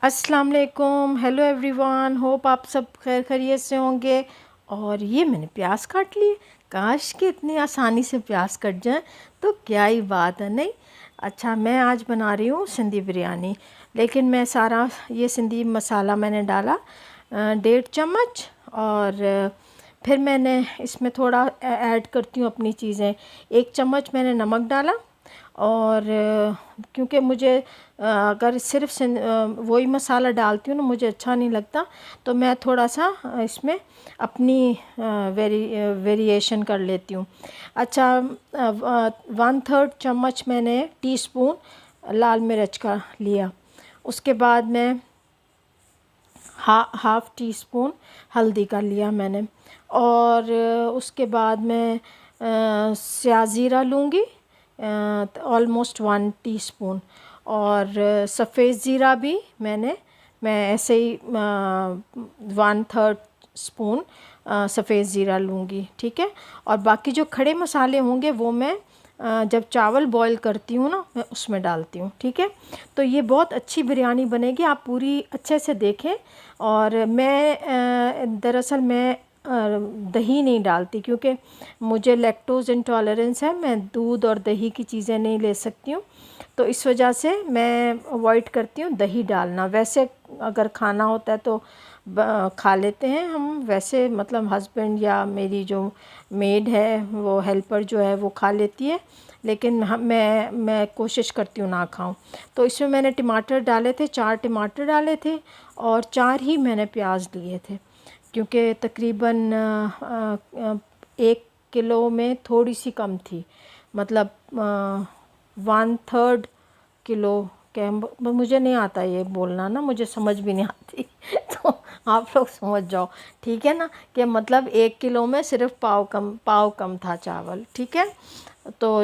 अस्सलाम वालेकुम, hello everyone, hope आप सब खैर खैरियत से होंगे। और ये मैंने प्याज काट लिए। काश कि इतनी आसानी से प्याज कट जाए तो क्या ही बात है, नहीं। अच्छा, मैं आज बना रही हूँ सिंधी बिरयानी। लेकिन मैं सारा ये सिंधी मसाला मैंने डाला 1.5 चम्मच। और फिर मैंने इसमें थोड़ा ऐड करती हूँ अपनी चीज़ें। 1 चम्मच मैंने नमक डाला। और क्योंकि मुझे अगर सिर्फ वही मसाला डालती हूँ ना, मुझे अच्छा नहीं लगता, तो मैं थोड़ा सा इसमें अपनी वेरिएशन कर लेती हूँ। अच्छा, 1/3 चम्मच मैंने टीस्पून लाल मिर्च का लिया। उसके बाद मैं हाफ़ टी स्पून हल्दी का लिया मैंने। और उसके बाद मैं स्याह ज़ीरा लूँगी, ऑलमोस्ट 1 टीस्पून। और सफ़ेद ज़ीरा भी मैं ऐसे ही 1/3 स्पून सफ़ेद ज़ीरा लूँगी, ठीक है। और बाकी जो खड़े मसाले होंगे वो मैं जब चावल बॉईल करती हूँ ना, मैं उसमें डालती हूँ, ठीक है। तो ये बहुत अच्छी बिरयानी बनेगी, आप पूरी अच्छे से देखें। और मैं दरअसल मैं दही नहीं डालती, क्योंकि मुझे लैक्टोज़ इंटॉलरेंस है, मैं दूध और दही की चीज़ें नहीं ले सकती हूँ। तो इस वजह से मैं अवॉइड करती हूँ दही डालना। वैसे अगर खाना होता है तो खा लेते हैं हम, वैसे मतलब हस्बैंड या मेरी जो मेड है, वो हेल्पर जो है, वो खा लेती है। लेकिन मैं कोशिश करती हूँ ना खाऊं। तो इसमें मैंने टमाटर डाले थे, 4 टमाटर डाले थे। और 4 ही मैंने प्याज लिए थे, क्योंकि तकरीबन 1 किलो में थोड़ी सी कम थी। मतलब 1/3 किलो के, मुझे नहीं आता ये बोलना ना, मुझे समझ भी नहीं आती तो आप लोग समझ जाओ, ठीक है ना, कि मतलब 1 किलो में सिर्फ पाव कम था चावल, ठीक है। तो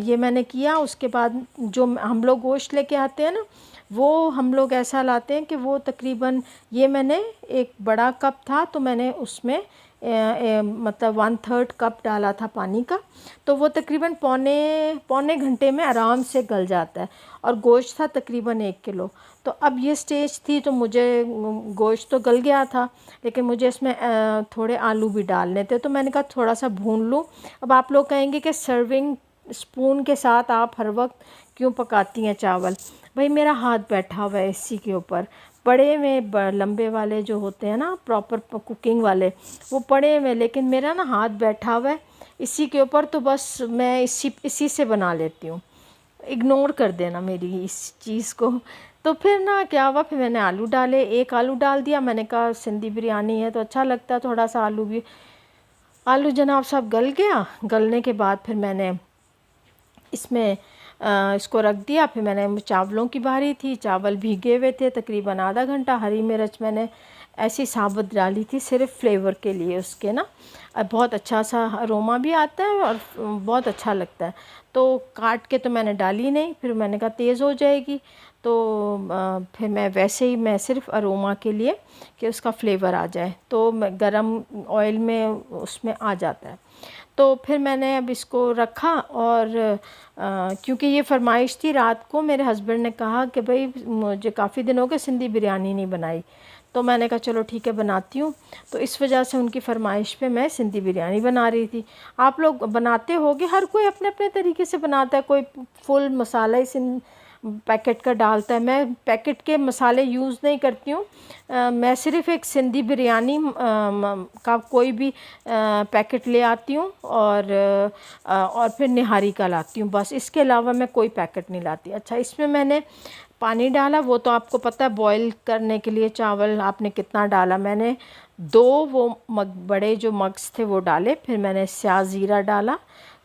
ये मैंने किया। उसके बाद जो हम लोग गोश्त लेके आते हैं ना, वो हम लोग ऐसा लाते हैं कि वो तकरीबन, ये मैंने एक बड़ा कप था तो मैंने उसमें मतलब 1/3 कप डाला था पानी का। तो वो तकरीबन पौने पौने घंटे में आराम से गल जाता है। और गोश्त था तकरीबन 1 किलो। तो अब ये स्टेज थी, तो मुझे गोश्त तो गल गया था, लेकिन मुझे इसमें थोड़े आलू भी डालने थे, तो मैंने कहा थोड़ा सा भून लूँ। अब आप लोग कहेंगे कि सर्विंग स्पून के साथ आप हर वक्त क्यों पकाती हैं चावल। भाई मेरा हाथ बैठा हुआ है इसी के ऊपर, पड़े में लंबे वाले जो होते हैं ना, प्रॉपर कुकिंग वाले, वो पड़े में, लेकिन मेरा ना हाथ बैठा हुआ है इसी के ऊपर, तो बस मैं इसी से बना लेती हूँ। इग्नोर कर देना मेरी इस चीज़ को। तो फिर ना क्या हुआ, फिर मैंने आलू डाले, एक आलू डाल दिया। मैंने कहा सिंधी बिरयानी है तो अच्छा लगता है थोड़ा सा आलू भी। आलू जनाब साहब गल गया। गलने के बाद फिर मैंने इसमें इसको रख दिया। फिर मैंने, चावलों की बारी थी, चावल भीगे हुए थे तकरीबन आधा घंटा। हरी मिर्च मैंने ऐसी साबुत डाली थी सिर्फ फ्लेवर के लिए उसके ना, बहुत अच्छा सा अरोमा भी आता है और बहुत अच्छा लगता है। तो काट के तो मैंने डाली नहीं, फिर मैंने कहा तेज़ हो जाएगी। तो फिर मैं वैसे ही, मैं सिर्फ अरोमा के लिए कि उसका फ्लेवर आ जाए, तो मैं गरम ऑयल में उसमें आ जाता है। तो फिर मैंने अब इसको रखा। और क्योंकि ये फरमाइश थी, रात को मेरे हस्बैंड ने कहा कि भाई मुझे काफ़ी दिन हो गए सिंधी बिरयानी नहीं बनाई। तो मैंने कहा चलो ठीक है बनाती हूँ। तो इस वजह से उनकी फरमाइश पे मैं सिंधी बिरयानी बना रही थी। आप लोग बनाते होगे, हर कोई अपने अपने तरीके से बनाता है। कोई फुल मसाला ही पैकेट का डालता है, मैं पैकेट के मसाले यूज़ नहीं करती हूँ। मैं सिर्फ़ एक सिंधी बिरयानी का कोई भी पैकेट ले आती हूँ, और फिर निहारी का लाती हूँ, बस। इसके अलावा मैं कोई पैकेट नहीं लाती। अच्छा, इसमें मैंने पानी डाला, वो तो आपको पता है बॉईल करने के लिए चावल आपने कितना डाला। मैंने 2 वो बड़े जो मग्स थे वो डाले। फिर मैंने स्याह ज़ीरा डाला,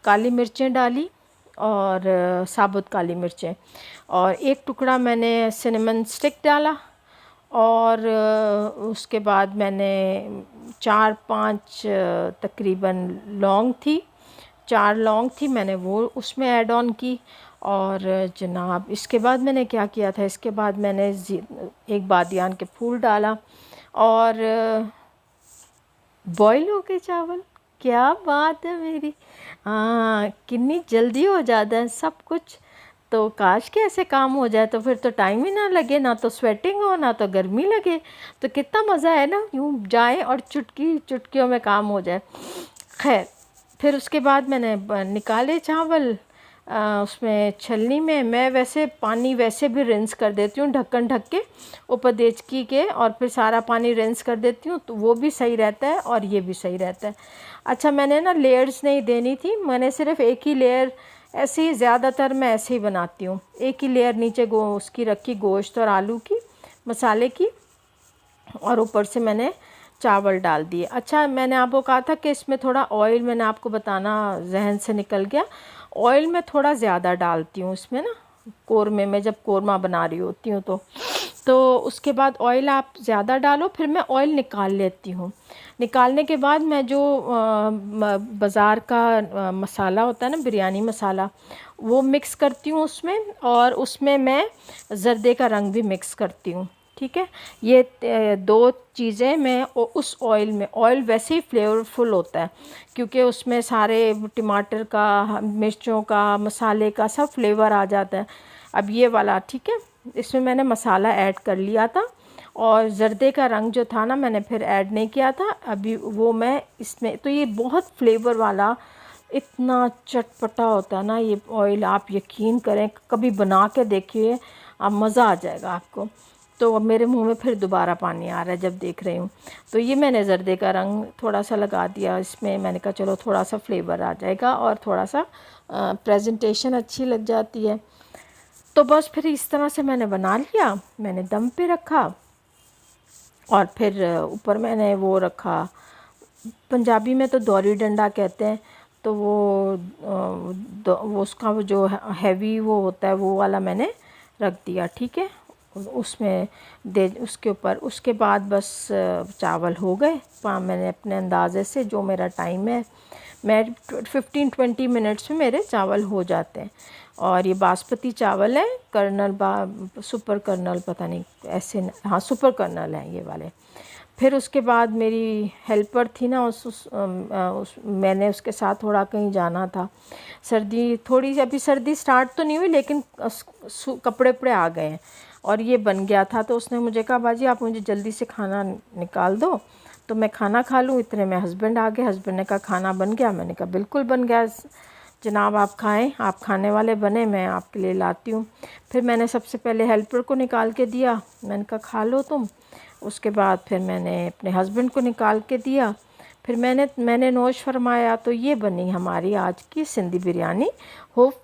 काली मिर्चें डाली, और साबुत काली मिर्चें, और एक टुकड़ा मैंने सिनेमन स्टिक डाला। और उसके बाद मैंने 4-5 तकरीबन लौंग थी, 4 लौंग थी, मैंने वो उसमें ऐड ऑन की। और जनाब इसके बाद मैंने क्या किया था, इसके बाद मैंने एक बादियान के फूल डाला। और बॉईल हो गए चावल। क्या बात है मेरी, हाँ, कितनी जल्दी हो जाता है सब कुछ। तो काश के ऐसे काम हो जाए, तो फिर तो टाइम ही ना लगे, ना तो स्वेटिंग हो ना तो गर्मी लगे, तो कितना मज़ा है ना, यूँ जाए और चुटकियों में काम हो जाए। खैर, फिर उसके बाद मैंने निकाले चावल, उसमें छलनी में। मैं वैसे पानी वैसे भी रिंस कर देती हूँ ढक्कन ढक के ऊपर देचकी के, और फिर सारा पानी रिंस कर देती हूँ, तो वो भी सही रहता है और ये भी सही रहता है। अच्छा, मैंने ना लेयर्स नहीं देनी थी, मैंने सिर्फ एक ही लेयर, ऐसे ही ज़्यादातर मैं ऐसे ही बनाती हूँ, एक ही लेयर नीचे उसकी रखी गोश्त और आलू की, मसाले की, और ऊपर से मैंने चावल डाल दिए। अच्छा, मैंने आपको कहा था कि इसमें थोड़ा ऑयल, मैंने आपको बताना जहन से निकल गया, ऑयल मैं थोड़ा ज़्यादा डालती हूँ इसमें ना, कोरमे में जब कोरमा बना रही होती हूँ तो उसके बाद ऑयल आप ज़्यादा डालो, फिर मैं ऑयल निकाल लेती हूँ। निकालने के बाद मैं जो बाज़ार का मसाला होता है ना, बिरयानी मसाला, वो मिक्स करती हूँ उसमें, और उसमें मैं ज़र्दे का रंग भी मिक्स करती हूँ। ठीक है, ये दो चीज़ें मैं उस ऑयल में, ऑयल वैसे ही फ्लेवरफुल होता है क्योंकि उसमें सारे टमाटर का, मिर्चों का, मसाले का सब फ्लेवर आ जाता है। अब ये वाला ठीक है, इसमें मैंने मसाला ऐड कर लिया था, और ज़र्दे का रंग जो था ना मैंने फिर ऐड नहीं किया था, अभी वो मैं इसमें, तो ये बहुत फ्लेवर वाला, इतना चटपटा होता है ना ये ऑयल, आप यकीन करें, कभी बना के देखिए, आप मज़ा आ जाएगा आपको। तो अब मेरे मुंह में फिर दोबारा पानी आ रहा है जब देख रही हूँ। तो ये मैंने ज़र्दे का रंग थोड़ा सा लगा दिया इसमें, मैंने कहा चलो थोड़ा सा फ्लेवर आ जाएगा और थोड़ा सा प्रेजेंटेशन अच्छी लग जाती है। तो बस फिर इस तरह से मैंने बना लिया, मैंने दम पे रखा, और फिर ऊपर मैंने वो रखा, पंजाबी में तो दौरी डंडा कहते हैं, तो वो उसका वो जो हैवी वो होता है वो वाला मैंने रख दिया। ठीक है, उसमें दे, उसके ऊपर, उसके बाद बस चावल हो गए। मैंने अपने अंदाज़े से, जो मेरा टाइम है, मैं 15-20 मिनट्स में मेरे चावल हो जाते हैं। और ये बासमती चावल है, सुपर कर्नल, पता नहीं ऐसे, हाँ सुपर कर्नल हैं ये वाले। फिर उसके बाद मेरी हेल्पर थी ना, मैंने उसके साथ थोड़ा कहीं जाना था, सर्दी थोड़ी सी, अभी सर्दी स्टार्ट तो नहीं हुई लेकिन कपड़े उपड़े आ गए हैं और ये बन गया था। तो उसने मुझे कहा बाजी आप मुझे जल्दी से खाना निकाल दो तो मैं खाना खा लूँ। इतने में हस्बैंड आ गए, हस्बैंड ने कहा खाना बन गया? मैंने कहा बिल्कुल बन गया जनाब, आप खाएं, आप खाने वाले बने, मैं आपके लिए लाती हूँ। फिर मैंने सबसे पहले हेल्पर को निकाल के दिया, मैंने कहा खा लो तुम। उसके बाद फिर मैंने अपने हस्बैंड को निकाल के दिया, फिर मैंने नोश फरमाया। तो ये बनी हमारी आज की सिंधी बिरयानी। होप